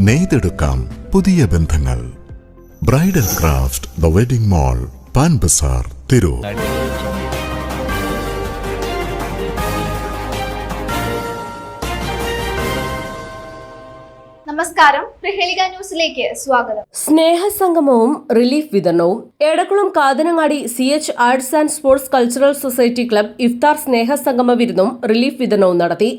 നെയ്തെടുക്കാം പുതിയ ബന്ധങ്ങൾ. Bridal craft the wedding mall, Pan Bazar, Tirur. നമസ്കാരം, പ്രഹേളിക ന്യൂസിലേക്ക് സ്വാഗതം. സ്നേഹസംഗമവും റിലീഫ് വിതരണവും. Edakkulam Kathanangadi CH arts and sports cultural society club ഇഫ്താർ സ്നേഹസംഗമ വിരുന്നും റിലീഫ് വിതരണവും നടത്തി.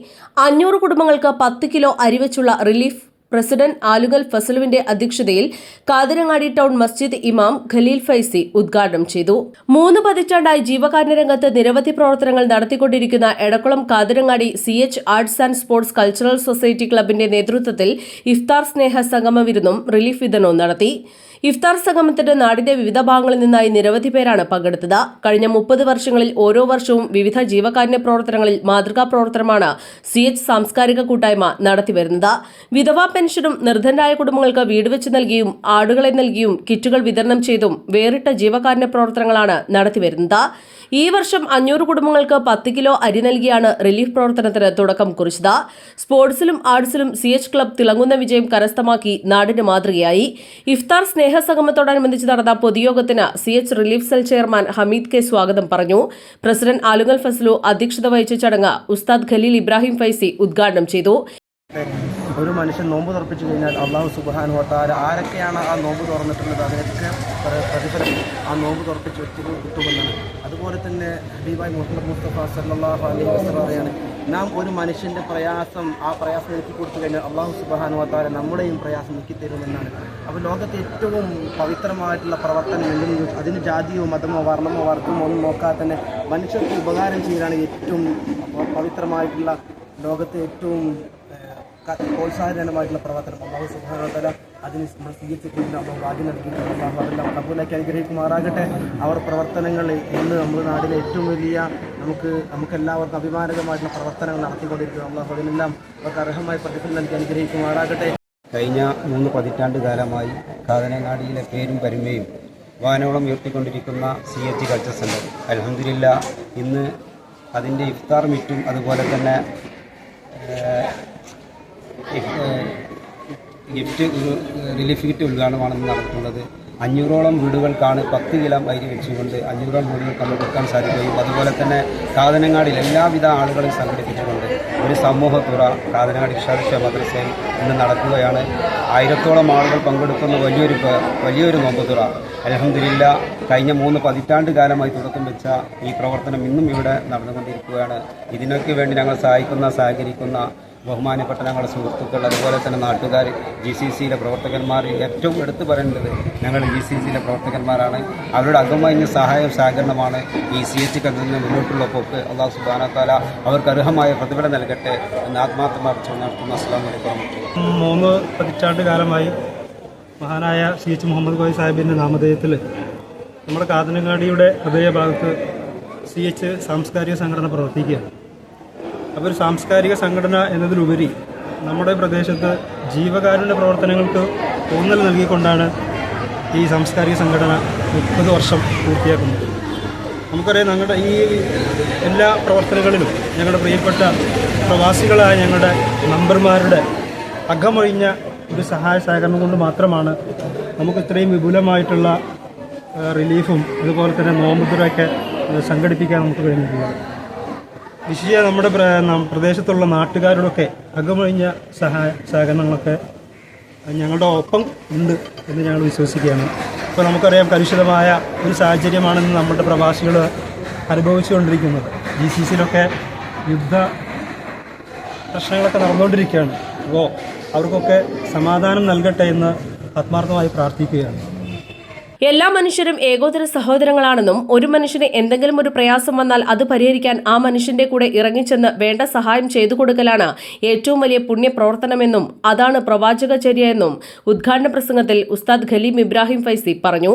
500 കുടുംബങ്ങൾക്ക് 10 കിലോ അരി വെച്ചുള്ള റിലീഫ് പ്രസിഡന്റ് ആലുകൽ ഫസലുവിന്റെ അധ്യക്ഷതയിൽ കാതരങ്ങാടി ടൗൺ മസ്ജിദ് ഇമാം ഖലീൽ ഫൈസി ഉദ്ഘാടനം ചെയ്തു. 3 പതിറ്റാണ്ടായി ജീവകാരുണ്യ രംഗത്ത് നിരവധി പ്രവർത്തനങ്ങൾ നടത്തിക്കൊണ്ടിരിക്കുന്ന Edakkulam Katharangadi CH arts and sports cultural society ക്ലബിന്റെ നേതൃത്വത്തിൽ ഇഫ്താർ സ്നേഹ സംഗമ വിരുന്നും റിലീഫ് വിതരണവും നടത്തി. ഇഫ്താർ സംഗമത്തിന്റെ നാടിന്റെ വിവിധ ഭാഗങ്ങളിൽ നിന്നായി നിരവധി പേരാണ് പങ്കെടുത്തത്. കഴിഞ്ഞ 30 വർഷങ്ങളിൽ ഓരോ വർഷവും വിവിധ ജീവകാരുണ്യ പ്രവർത്തനങ്ങളിൽ മാതൃകാ പ്രവർത്തനമാണ് CH സാംസ്കാരിക കൂട്ടായ്മ നടത്തിവരുന്നത്. വിധവാ പെൻഷനും നിർധനരായ കുടുംബങ്ങൾക്ക് വീട് വെച്ച് നൽകിയും ആടുകളെ നൽകിയും കിറ്റുകൾ വിതരണം ചെയ്തും വേറിട്ട ജീവകാരുണ്യ പ്രവർത്തനങ്ങളാണ് നടത്തിവരുന്നത്. ഈ വർഷം 500 കുടുംബങ്ങൾക്ക് 10 കിലോ അരി നൽകിയാണ് റിലീഫ് പ്രവർത്തനത്തിന് തുടക്കം കുറിച്ചത്. സ്പോർട്സിലും ആർട്സിലും CH ക്ലബ് തിളങ്ങുന്ന വിജയം കരസ്ഥമാക്കി നാടിന് മാതൃകയായി. ഇഫ്താർ സ്നേഹസംഗമത്തോടനുബന്ധിച്ച് നടന്ന പൊതുയോഗത്തിന് CH relief cell chairman Hameed K സ്വാഗതം പറഞ്ഞു. പ്രസിഡന്റ് ആലുകൽ ഫസലു അധ്യക്ഷത വഹിച്ച ചടങ്ങ് ഉസ്താദ് ഖലീൽ ഇബ്രാഹിം ഫൈസി ഉദ്ഘാടനം ചെയ്തു. ഒരു മനുഷ്യൻ നോമ്പ് തുറപ്പിച്ചു കഴിഞ്ഞാൽ അള്ളാഹു സുബ്ഹാനഹു വ തആല ആരൊക്കെയാണ് ആ നോമ്പ് തുറന്നിട്ടുള്ളത് അതിനൊക്കെ പ്രതിഫലം ആ നോമ്പ് തുറപ്പിച്ച് വ്യക്തികൾ കിട്ടുമെന്നാണ്. അതുപോലെ തന്നെ ഹബീബായി മുഹമ്മദ് മുസ്തഫ സല്ലല്ലാഹു അലൈഹി വസല്ലം പറയാണ്, നാം ഒരു മനുഷ്യൻ്റെ പ്രയാസം ആ പ്രയാസം നീക്കി കൊടുത്തു കഴിഞ്ഞാൽ അള്ളാഹു സുബ്ഹാനഹു വ തആല നമ്മുടെയും പ്രയാസം നീക്കിത്തരുമെന്നാണ്. അപ്പോൾ ലോകത്തെ ഏറ്റവും പവിത്രമായിട്ടുള്ള പ്രവർത്തനം എന്തെങ്കിലും അതിന് ജാതിയോ മതമോ വർണ്ണമോ വർഗമോ ഒന്നും നോക്കാതെ തന്നെ മനുഷ്യർക്ക് ഉപകാരം ചെയ്യാനാണ് ഏറ്റവും പവിത്രമായിട്ടുള്ള ലോകത്തെ ഏറ്റവും പ്രോത്സാഹനമായിട്ടുള്ള പ്രവർത്തനം. അള്ളാഹു സുബ്ഹാനഹു വ തആല അതിന് നമ്മൾ സ്വീകരിച്ചിട്ടുണ്ട്. അള്ളാഹു ഭാഗ്യം നൽകിയിട്ടുണ്ട്. അള്ളാഹു അതെല്ലാം കബൂലാക്കി അനുഗ്രഹിക്കുമാറാകട്ടെ. അവർ പ്രവർത്തനങ്ങൾ ഇന്ന് നമ്മുടെ നാട്ടിലെ ഏറ്റവും വലിയ നമുക്കെല്ലാവർക്കും അഭിമാനകരമായിട്ടുള്ള പ്രവർത്തനങ്ങൾ നടത്തിക്കൊണ്ടിരിക്കുന്നു. അള്ളാഹു അതിനെല്ലാം അവർക്ക് അർഹമായ പ്രതിഫലം നൽകി അനുഗ്രഹിക്കുമാറാകട്ടെ. കഴിഞ്ഞ 3 പതിറ്റാണ്ട് കാലമായി കാതനങ്ങാടിയിലെ പേരും പരിമയും വാനോളം ഉയർത്തിക്കൊണ്ടിരിക്കുന്ന CH കൾച്ചർ സെൻ്റർ അൽഹംദുലില്ലാ ഇന്ന് അതിൻ്റെ ഇഫ്താർ മീറ്റും അതുപോലെ തന്നെ റിലീഫ് കിറ്റ് ഉദ്ഘാടനമാണ് നടത്തുന്നത്. 500ഓളം വീടുകൾക്കാണ് 10 കിലോ അരി വെച്ചുകൊണ്ട് 500ഓളം വീടുകൾക്ക് നമ്മൾ കൊടുക്കാൻ സാധിക്കുകയും അതുപോലെ തന്നെ കാതനങ്ങാടിയിൽ എല്ലാവിധ ആളുകളും സംഘടിപ്പിച്ചുകൊണ്ട് ഒരു സമൂഹ തുറ കാതനങ്ങാടി ഇഷാ മദ്രസയിൽ ഇന്ന് നടക്കുകയാണ്. 1000ഓളം ആളുകൾ പങ്കെടുക്കുന്ന വലിയൊരു നോമ്പ് തുറ. അൽഹംദുലില്ലാ കഴിഞ്ഞ 3 പതിറ്റാണ്ട് കാലമായി തുടക്കം വെച്ച ഈ പ്രവർത്തനം ഇന്നും ഇവിടെ നടന്നുകൊണ്ടിരിക്കുകയാണ്. ഇതിനൊക്കെ വേണ്ടി ഞങ്ങൾ സഹകരിക്കുന്ന ബഹുമാനപ്പെട്ട ഞങ്ങളുടെ സുഹൃത്തുക്കൾ അതുപോലെ തന്നെ നാട്ടുകാർ GCCയിലെ പ്രവർത്തകന്മാർ ഏറ്റവും എടുത്തു പറയേണ്ടത് ഞങ്ങൾ GCCയിലെ പ്രവർത്തകന്മാരാണ്. അവരുടെ അകമഴിഞ്ഞ സഹകരണമാണ് ഈ CH കണ്ടതിന് മുന്നോട്ടുള്ള പോക്ക്. അള്ളാഹു സുബ്ഹാനഹു വ തആല അവർക്ക് അർഹമായ പ്രതിഫലം നൽകട്ടെ എന്ന് ആത്മാർത്ഥമായി നടത്തുന്ന. അസ്സലാമു അലൈക്കും. 3 പതിറ്റാണ്ട് കാലമായി മഹാനായ CH മുഹമ്മദ് കോയ സാഹിബിൻ്റെ നാമധേയത്തിൽ നമ്മുടെ കാതനങ്ങാടിയുടെ ഹൃദയഭാഗത്ത് CH സാംസ്കാരിക സംഘടന പ്രവർത്തിക്കുകയാണ്. അപ്പോൾ ഒരു സാംസ്കാരിക സംഘടന എന്നതിലുപരി നമ്മുടെ പ്രദേശത്ത് ജീവകാരുണ്യ പ്രവർത്തനങ്ങൾക്ക് ഊന്നൽ നൽകിക്കൊണ്ടാണ് ഈ സാംസ്കാരിക സംഘടന 30 വർഷം പൂർത്തിയാക്കുന്നത്. നമുക്കറിയാം, ഞങ്ങളുടെ ഈ എല്ലാ പ്രവർത്തനങ്ങളിലും ഞങ്ങളുടെ പ്രിയപ്പെട്ട പ്രവാസികളായ ഞങ്ങളുടെ മെമ്പർമാരുടെ അകമൊഴിഞ്ഞ ഒരു സഹായ സഹകരണം കൊണ്ട് മാത്രമാണ് നമുക്ക് ഇത്രയും വിപുലമായിട്ടുള്ള റിലീഫും അതുപോലെ തന്നെ നോമ്പുതുറയൊക്കെ സംഘടിപ്പിക്കാൻ നമുക്ക് കഴിഞ്ഞിട്ടുള്ളത്. വിശേഷിച്ച് നമ്മുടെ പ്രദേശത്തുള്ള നാട്ടുകാരോടൊക്കെ അകമൊഴിഞ്ഞ സഹകരണങ്ങളൊക്കെ ഞങ്ങളുടെ ഒപ്പം ഉണ്ട് എന്ന് ഞങ്ങൾ വിശ്വസിക്കുകയാണ്. ഇപ്പോൾ നമുക്കറിയാം, കലുഷിതമായ ഒരു സാഹചര്യമാണെന്ന് നമ്മുടെ പ്രവാസികൾ അനുഭവിച്ചുകൊണ്ടിരിക്കുന്നത്. GCCയിലൊക്കെ യുദ്ധ പ്രശ്നങ്ങളൊക്കെ നടന്നുകൊണ്ടിരിക്കുകയാണ്. അപ്പോൾ അവർക്കൊക്കെ സമാധാനം നൽകട്ടെ എന്ന് ആത്മാർത്ഥമായി പ്രാർത്ഥിക്കുകയാണ്. എല്ലാ മനുഷ്യരും ഏകോദര സഹോദരങ്ങളാണെന്നും ഒരു മനുഷ്യന് എന്തെങ്കിലും ഒരു പ്രയാസം വന്നാൽ അത് പരിഹരിക്കാൻ ആ മനുഷ്യന്റെ കൂടെ ഇറങ്ങിച്ചെന്ന് വേണ്ട സഹായം ചെയ്തു കൊടുക്കലാണ് ഏറ്റവും വലിയ പുണ്യപ്രവർത്തനമെന്നും അതാണ് പ്രവാചകചര്യ എന്നും ഉദ്ഘാടന പ്രസംഗത്തിൽ ഉസ്താദ് ഖലീൽ ഇബ്രാഹിം ഫൈസി പറഞ്ഞു.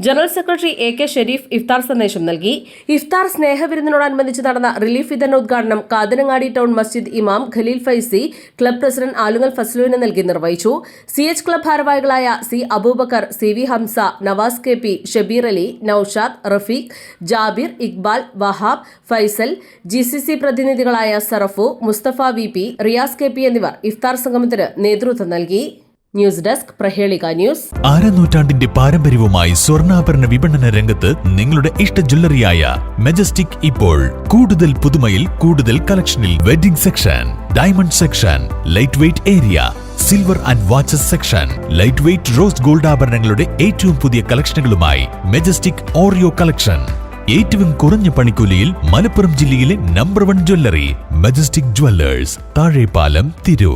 ജനറൽ സെക്രട്ടറി AK ഷെരീഫ് ഇഫ്താർ സന്ദേശം നൽകി. ഇഫ്താർ സ്നേഹവിരുന്നിനോടനുബന്ധിച്ച് നടന്ന റിലീഫ് വിതരണ ഉദ്ഘാടനം കാതനങ്ങാടി ടൗൺ മസ്ജിദ് ഇമാം ഖലീൽ ഫൈസി ക്ലബ് പ്രസിഡന്റ് ആലുകൽ ഫസലുവിന് നൽകി നിർവഹിച്ചു. CH ക്ലബ് ഭാരവാഹികളായ C Aboobacker, CV Hamsa, Navas KP, Shabeer Ali, Noushad, Rafeeq, Jabir, Iqbal, Wahab, Faisal, GCC പ്രതിനിധികളായ സറഫു, മുസ്തഫ VP, റിയാസ് KP എന്നിവർ ഇഫ്താർ സംഗമത്തിന് നേതൃത്വം നൽകി. News desk Prahelika news. നൂറ്റാണ്ടിന്റെ പാരമ്പര്യവുമായി സ്വർണ്ണാഭരണ വിപണന രംഗത്ത് നിങ്ങളുടെ ഇഷ്ട ജ്വല്ലറിയായ മെജസ്റ്റിക് ഇപ്പോൾ കൂടുതൽ പുതുമയിൽ കൂടുതൽ കളക്ഷനിൽ wedding section, diamond section, light weight area, silver and watches section, light weight rose gold ആഭരണങ്ങളുടെ ഏറ്റവും പുതിയ കളക്ഷനുകളുമായി മെജസ്റ്റിക് ഓറിയോ കളക്ഷൻ. ഏറ്റവും കുറഞ്ഞ പണിക്കൂലിയിൽ മലപ്പുറം ജില്ലയിലെ number 1 jewellery majestic Jewellers, Thazhepalam, Tirur.